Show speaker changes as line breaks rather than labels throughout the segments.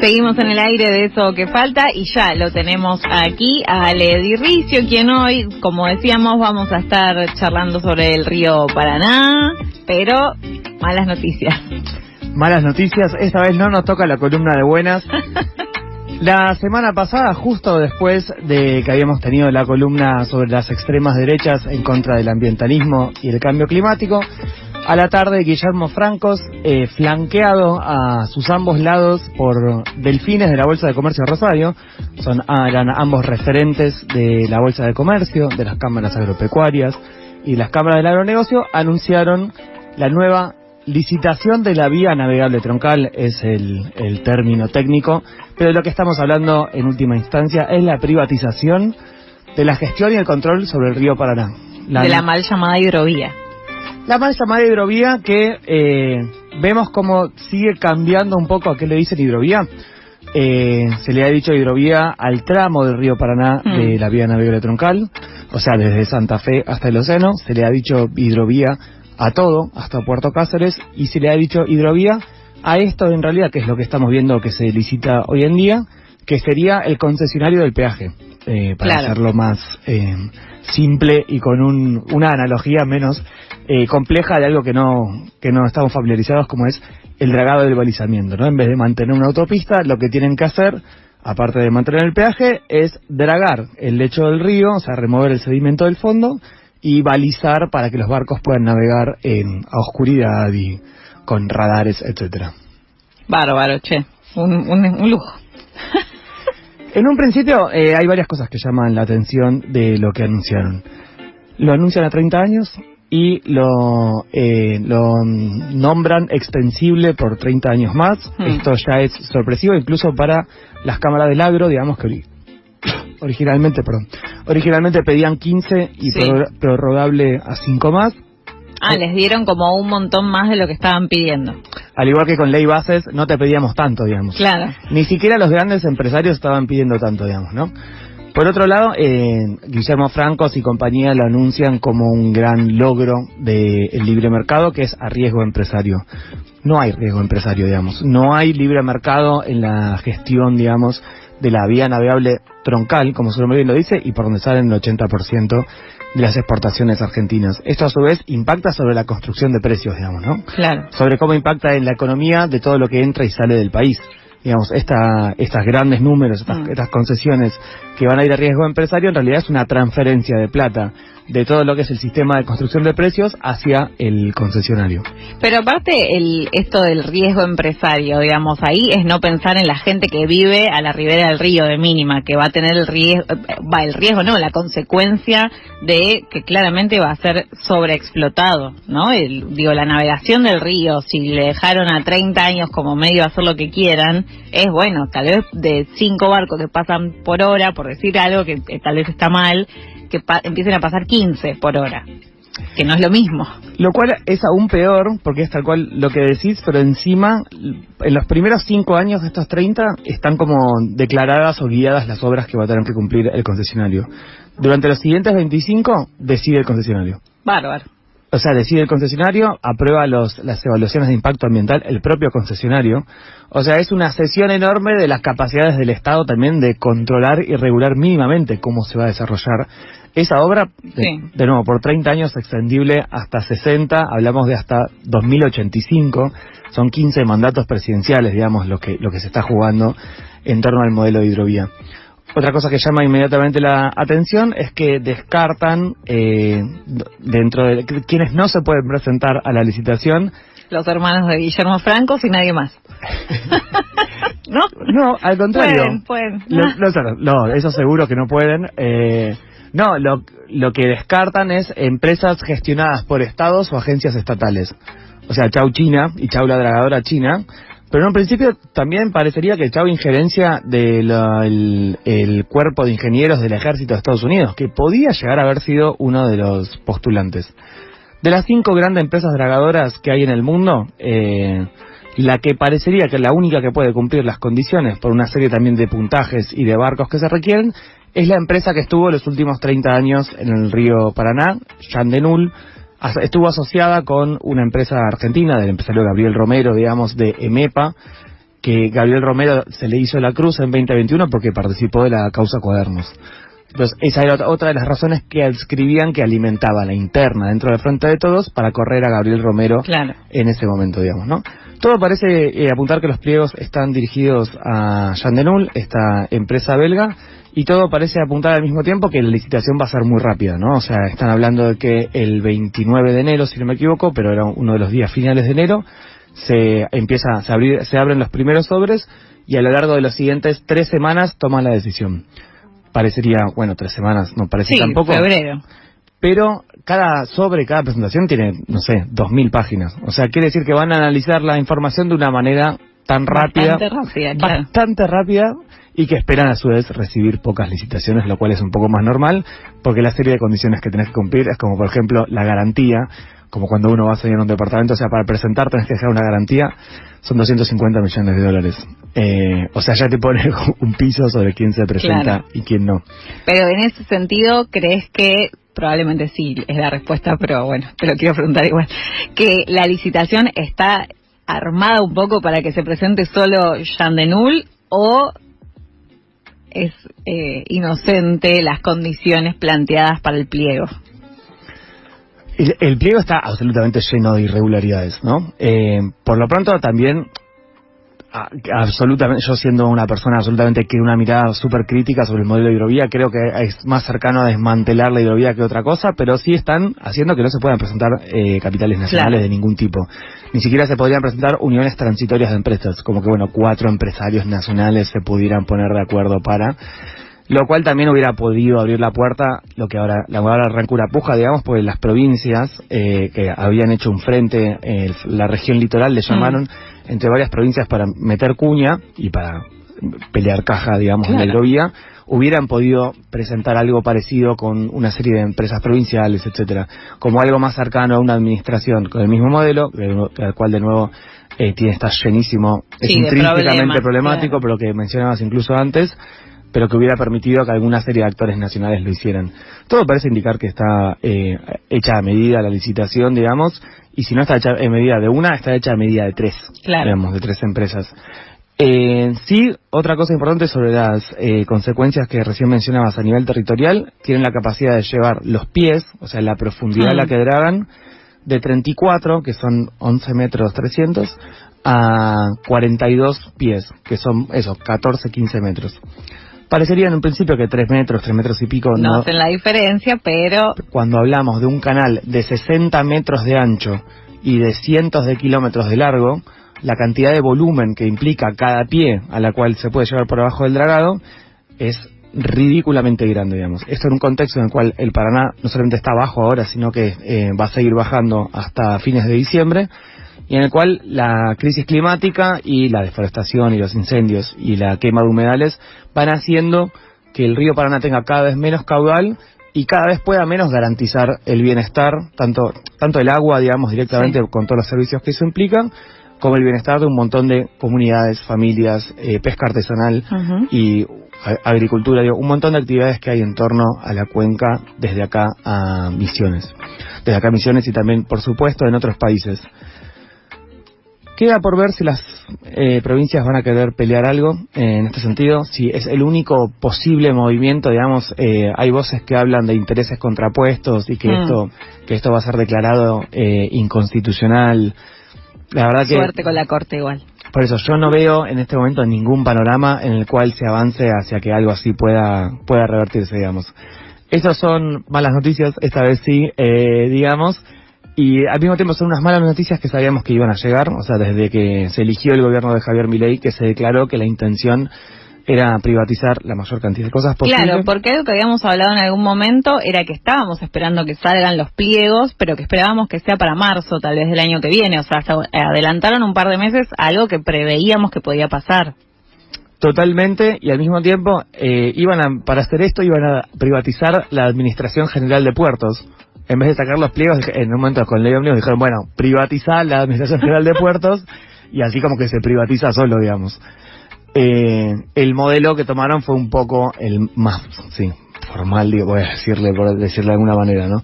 Seguimos en el aire de eso que falta y ya lo tenemos aquí a Ale Di Ricio, quien hoy, como decíamos, vamos a estar charlando sobre el río Paraná, pero malas noticias.
Malas noticias, esta vez no nos toca la columna de buenas. La semana pasada, justo después de que habíamos tenido la columna sobre las extremas derechas en contra del ambientalismo y el cambio climático, a la tarde Guillermo Francos, flanqueado a sus ambos lados por delfines de la Bolsa de Comercio de Rosario, eran ambos referentes de la Bolsa de Comercio, de las cámaras agropecuarias y las cámaras del agronegocio, anunciaron la nueva licitación de la vía navegable troncal, es el término técnico, pero de lo que estamos hablando en última instancia es la privatización de la gestión y el control sobre el río Paraná.
De la mal llamada hidrovía.
La mal llamada hidrovía que vemos como sigue cambiando un poco a qué le dicen hidrovía. Se le ha dicho hidrovía al tramo del río Paraná de la vía navegable troncal, o sea, desde Santa Fe hasta el Océano. Se le ha dicho hidrovía a todo, hasta Puerto Cáceres, y se le ha dicho hidrovía a esto en realidad, que es lo que estamos viendo que se licita hoy en día, que sería el concesionario del peaje, para hacerlo más simple y con una analogía menos compleja de algo que no estamos familiarizados, como es el dragado del balizamiento, ¿no? En vez de mantener una autopista, lo que tienen que hacer, aparte de mantener el peaje, es dragar el lecho del río, o sea, remover el sedimento del fondo y balizar para que los barcos puedan navegar a oscuridad y con radares, etcétera.
Bárbaro, che, un lujo.
En un principio hay varias cosas que llaman la atención de lo que anunciaron. Lo anuncian a 30 años y lo nombran extensible por 30 años más. Esto ya es sorpresivo incluso para las cámaras del agro, digamos que originalmente pedían 15 y prorrogable a 5 más.
Les dieron como un montón más de lo que estaban pidiendo.
Al igual que con ley bases, no te pedíamos tanto, digamos.
Claro.
Ni siquiera los grandes empresarios estaban pidiendo tanto, digamos, ¿no? Por otro lado, Guillermo Francos y compañía lo anuncian como un gran logro del libre mercado, que es a riesgo empresario. No hay riesgo empresario, digamos. No hay libre mercado en la gestión, digamos, de la vía navegable troncal, como su nombre bien lo dice, y por donde salen el 80% de las exportaciones argentinas. Esto a su vez impacta sobre la construcción de precios, digamos, ¿no?
Claro.
Sobre cómo impacta en la economía de todo lo que entra y sale del país. Digamos, estas grandes números, estas concesiones que van a ir a riesgo empresario, en realidad es una transferencia de plata de todo lo que es el sistema de construcción de precios hacia el concesionario.
Pero aparte, esto del riesgo empresario, digamos, ahí es no pensar en la gente que vive a la ribera del río de mínima, que va a tener la consecuencia de que claramente va a ser sobreexplotado, ¿no? La navegación del río, si le dejaron a 30 años como medio a hacer lo que quieran, es bueno, tal vez de 5 barcos que pasan por hora, por decir algo que tal vez está mal, que empiecen a pasar 15 por hora, que no es lo mismo.
Lo cual es aún peor, porque es tal cual lo que decís, pero encima, en los primeros 5 años de estos 30, están como declaradas o guiadas las obras que va a tener que cumplir el concesionario. Durante los siguientes 25, decide el concesionario.
Bárbaro.
O sea, decide el concesionario, aprueba las evaluaciones de impacto ambiental el propio concesionario. O sea, es una cesión enorme de las capacidades del Estado también de controlar y regular mínimamente cómo se va a desarrollar esa obra. De nuevo, por 30 años extendible hasta 60, hablamos de hasta 2085. Son 15 mandatos presidenciales, digamos, lo que se está jugando en torno al modelo de hidrovía. Otra cosa que llama inmediatamente la atención es que descartan dentro de quienes no se pueden presentar a la licitación.
Los hermanos de Guillermo Francos y nadie más.
No, al contrario.
Pueden.
No, eso seguro que no pueden. No, lo que descartan es empresas gestionadas por estados o agencias estatales. O sea, chau China y chau la dragadora China. Pero en un principio también parecería que chau injerencia del cuerpo de ingenieros del ejército de Estados Unidos, que podía llegar a haber sido uno de los postulantes. De las 5 grandes empresas dragadoras que hay en el mundo, la que parecería que es la única que puede cumplir las condiciones por una serie también de puntajes y de barcos que se requieren, es la empresa que estuvo los últimos 30 años en el río Paraná, Yandenul. Estuvo asociada con una empresa argentina, del empresario Gabriel Romero, digamos, de EMEPA, que Gabriel Romero se le hizo la cruz en 2021 porque participó de la causa Cuadernos. Entonces, esa era otra de las razones que adscribían que alimentaba la interna dentro del Frente de Todos para correr a Gabriel Romero en ese momento, digamos, ¿no? Todo parece apuntar que los pliegos están dirigidos a Jean Denul, esta empresa belga, y todo parece apuntar al mismo tiempo que la licitación va a ser muy rápida, ¿no? O sea, están hablando de que el 29 de enero, si no me equivoco, pero era uno de los días finales de enero, se abren los primeros sobres y a lo largo de los siguientes 3 semanas toman la decisión. Parecería, 3 semanas, no parece tampoco.
Febrero.
Pero cada presentación tiene, 2.000 páginas. O sea, quiere decir que van a analizar la información de una manera tan rápida. Bastante rápida, y que esperan a su vez recibir pocas licitaciones, lo cual es un poco más normal, porque la serie de condiciones que tenés que cumplir es como, por ejemplo, la garantía, como cuando uno va a salir a un departamento, o sea, para presentar tenés que dejar una garantía, son $250 millones. O sea, ya te pone un piso sobre quién se presenta y quién no.
Pero en ese sentido, ¿crees que, probablemente sí es la respuesta, pero bueno, te lo quiero preguntar igual, que la licitación está armada un poco para que se presente solo Jean Denul, o es inocente las condiciones planteadas para el pliego?
El pliego está absolutamente lleno de irregularidades, ¿no? Por lo pronto también, absolutamente, yo siendo una persona absolutamente que una mirada súper crítica sobre el modelo de hidrovía, creo que es más cercano a desmantelar la hidrovía que otra cosa, pero sí están haciendo que no se puedan presentar capitales nacionales de ningún tipo. Ni siquiera se podrían presentar uniones transitorias de empresas, como que 4 empresarios nacionales se pudieran poner de acuerdo para... Lo cual también hubiera podido abrir la puerta, lo que ahora arranca una puja, digamos, porque las provincias que habían hecho un frente, la región litoral le llamaron, entre varias provincias para meter cuña y para pelear caja, digamos, en la hidrovía, hubieran podido presentar algo parecido con una serie de empresas provinciales, etcétera, como algo más cercano a una administración con el mismo modelo, el cual de nuevo está llenísimo, es intrínsecamente problemático, pero lo que mencionabas incluso antes, pero que hubiera permitido que alguna serie de actores nacionales lo hicieran. Todo parece indicar que está hecha a medida la licitación, digamos, y si no está hecha a medida de una, está hecha a medida de 3, digamos, de 3 empresas. Sí, otra cosa importante sobre las consecuencias que recién mencionabas a nivel territorial, tienen la capacidad de llevar los pies, o sea, la profundidad a la que dragan, de 34, que son 11 metros 300, a 42 pies, que son 14, 15 metros. Parecería en un principio que 3 metros y pico
no hacen la diferencia, pero...
Cuando hablamos de un canal de 60 metros de ancho y de cientos de kilómetros de largo, la cantidad de volumen que implica cada pie a la cual se puede llevar por abajo del dragado es ridículamente grande, digamos. Esto en un contexto en el cual el Paraná no solamente está bajo ahora, sino que va a seguir bajando hasta fines de diciembre, y en el cual la crisis climática y la deforestación y los incendios y la quema de humedales van haciendo que el río Paraná tenga cada vez menos caudal y cada vez pueda menos garantizar el bienestar, tanto el agua, digamos, directamente con todos los servicios que eso implica, como el bienestar de un montón de comunidades, familias, pesca artesanal y agricultura, un montón de actividades que hay en torno a la cuenca desde acá a Misiones. Desde acá a Misiones y también, por supuesto, en otros países. Queda por ver si las provincias van a querer pelear algo en este sentido, si es el único posible movimiento, digamos. Hay voces que hablan de intereses contrapuestos y que esto va a ser declarado inconstitucional. La verdad que...
Suerte con la Corte igual.
Por eso, yo no veo en este momento ningún panorama en el cual se avance hacia que algo así pueda revertirse, digamos. Estas son malas noticias, esta vez sí, digamos. Y al mismo tiempo son unas malas noticias que sabíamos que iban a llegar, o sea, desde que se eligió el gobierno de Javier Milei, que se declaró que la intención era privatizar la mayor cantidad de cosas posible.
Claro, porque algo que habíamos hablado en algún momento era que estábamos esperando que salgan los pliegos, pero que esperábamos que sea para marzo, tal vez del año que viene, o sea, se adelantaron un par de meses algo que preveíamos que podía pasar.
Totalmente, y al mismo tiempo, para hacer esto iban a privatizar la Administración General de Puertos. En vez de sacar los pliegos, en un momento con Ley Ómnibus dijeron, bueno, privatizar la Administración General de Puertos, y así como que se privatiza solo, digamos. El modelo que tomaron fue un poco el más, formal, digo, voy a decirle, por decirle de alguna manera, ¿no?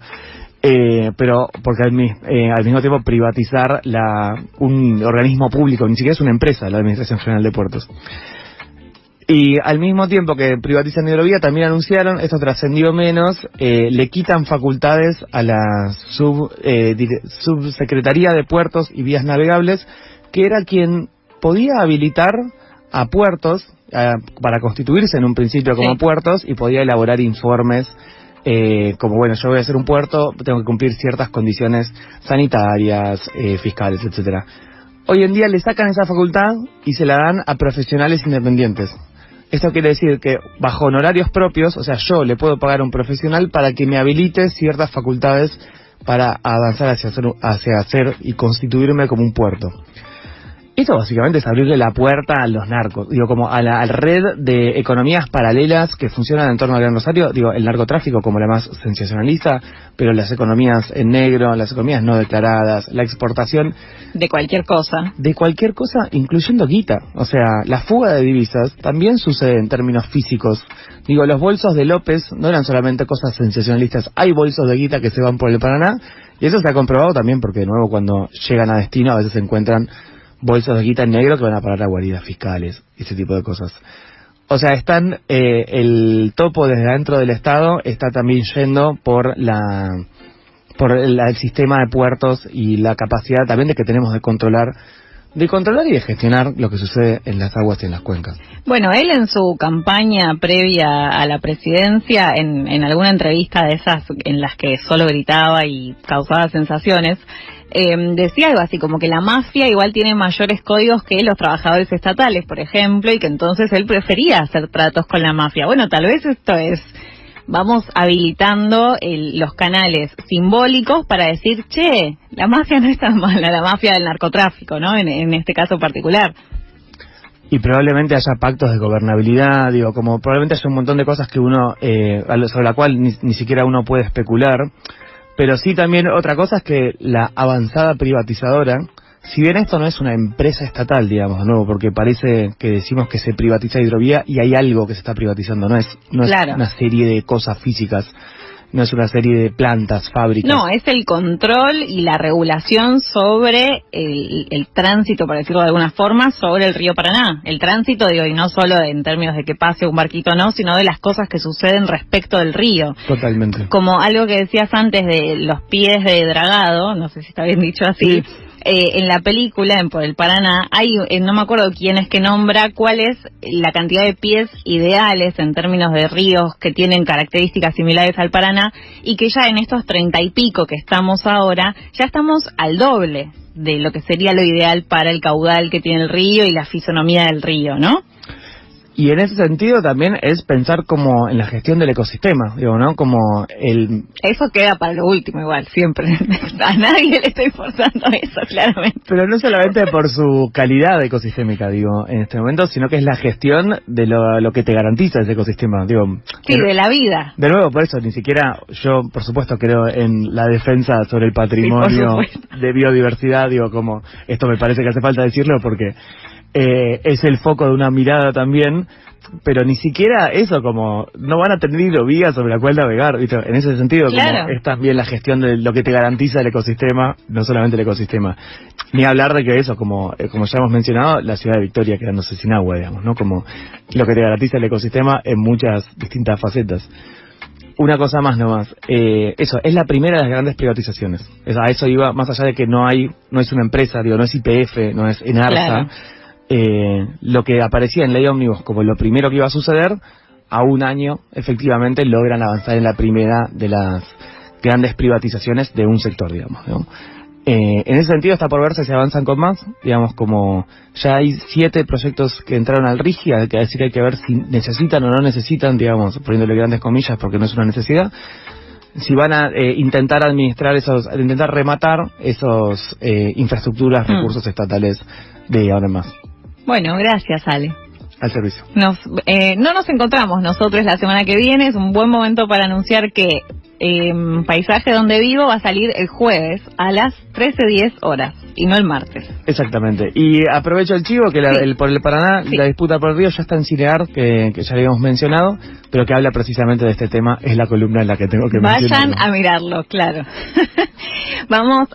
pero porque al mismo tiempo privatizar un organismo público, ni siquiera es una empresa, la Administración General de Puertos. Y al mismo tiempo que privatizan Hidrovía, también anunciaron, esto trascendió menos, le quitan facultades a la Subsecretaría de Puertos y Vías Navegables, que era quien podía habilitar a puertos para constituirse en un principio como puertos y podía elaborar informes como, bueno, yo voy a hacer un puerto, tengo que cumplir ciertas condiciones sanitarias, fiscales, etcétera. Hoy en día le sacan esa facultad y se la dan a profesionales independientes. Esto quiere decir que bajo honorarios propios, o sea, yo le puedo pagar a un profesional para que me habilite ciertas facultades para avanzar hacia hacer y constituirme como un puerto. Esto básicamente es abrirle la puerta a los narcos, digo, como a la red de economías paralelas que funcionan en torno al Gran Rosario, digo, el narcotráfico como la más sensacionalista, pero las economías en negro, las economías no declaradas, la exportación
de cualquier cosa,
incluyendo guita, o sea, la fuga de divisas también sucede en términos físicos. Digo, los bolsos de López no eran solamente cosas sensacionalistas, hay bolsos de guita que se van por el Paraná, y eso se ha comprobado también porque de nuevo cuando llegan a destino a veces se encuentran bolsos de guita en negro que van a parar a guaridas fiscales, ese tipo de cosas. O sea, el topo desde adentro del Estado está también yendo por el sistema de puertos y la capacidad también de que tenemos de controlar y de gestionar lo que sucede en las aguas y en las cuencas.
Bueno, él en su campaña previa a la presidencia, en alguna entrevista de esas en las que solo gritaba y causaba sensaciones, decía algo así como que la mafia igual tiene mayores códigos que los trabajadores estatales, por ejemplo, y que entonces él prefería hacer tratos con la mafia. Bueno, tal vez esto es, vamos habilitando los canales simbólicos para decir, che, la mafia no es tan mala, la mafia del narcotráfico, ¿no? En este caso particular.
Y probablemente haya pactos de gobernabilidad, digo, como probablemente haya un montón de cosas que uno, sobre la cual ni siquiera uno puede especular. Pero sí también otra cosa es que la avanzada privatizadora, si bien esto no es una empresa estatal, digamos, de nuevo, porque parece que decimos que se privatiza Hidrovía y hay algo que se está privatizando, no es una serie de cosas físicas, no es una serie de plantas, fábricas. No,
es el control y la regulación sobre el tránsito, para decirlo de alguna forma, sobre el río Paraná. El tránsito, digo, y no solo en términos de que pase un barquito o no, sino de las cosas que suceden respecto del río.
Totalmente.
Como algo que decías antes de los pies de dragado, no sé si está bien dicho así. Sí. En la película, Por el Paraná, hay, no me acuerdo quién es que nombra cuál es la cantidad de pies ideales en términos de ríos que tienen características similares al Paraná, y que ya en estos 30 y pico que estamos ahora, ya estamos al doble de lo que sería lo ideal para el caudal que tiene el río y la fisonomía del río, ¿no?
Y en ese sentido también es pensar como en la gestión del ecosistema, digo, ¿no? Como
Eso queda para lo último igual, siempre. A nadie le estoy forzando eso, claramente.
Pero no solamente por su calidad ecosistémica, digo, en este momento, sino que es la gestión de lo que te garantiza ese ecosistema, digo.
Sí, de la vida.
De nuevo, por eso, ni siquiera yo, por supuesto, creo en la defensa sobre el patrimonio de biodiversidad, digo, como esto me parece que hace falta decirlo porque es el foco de una mirada también, pero ni siquiera eso, como no van a tener hidrovía sobre la cual navegar, ¿viste? En ese sentido, claro, como es también la gestión de lo que te garantiza el ecosistema, no solamente el ecosistema, ni hablar de que eso, como ya hemos mencionado, la ciudad de Victoria quedándose sin agua, digamos, ¿no? Como lo que te garantiza el ecosistema en muchas distintas facetas. Una cosa más nomás, eso, es la primera de las grandes privatizaciones, a eso iba, más allá de que no es una empresa, digo, no es YPF, no es Enarsa, claro. Lo que aparecía en Ley Ómnibus como lo primero que iba a suceder, a un año efectivamente logran avanzar en la primera de las grandes privatizaciones de un sector, digamos, ¿no? En ese sentido está por verse si avanzan con más, digamos, como ya hay 7 proyectos que entraron al RIGI, hay que ver si necesitan o no necesitan, digamos, poniéndole grandes comillas porque no es una necesidad, si van a intentar administrar intentar rematar esos infraestructuras, recursos estatales de ahora en más.
Bueno, gracias, Ale.
Al servicio.
No nos encontramos nosotros la semana que viene. Es un buen momento para anunciar que Paisaje Donde Vivo va a salir el jueves a las 13:10 horas. y no el martes.
Exactamente. Y aprovecho el chivo que por el Paraná, la disputa por el río ya está en Cinear, que ya habíamos mencionado, pero que habla precisamente de este tema, es la columna en la que tengo que mencionar.
Vayan a mirarlo, claro. Vamos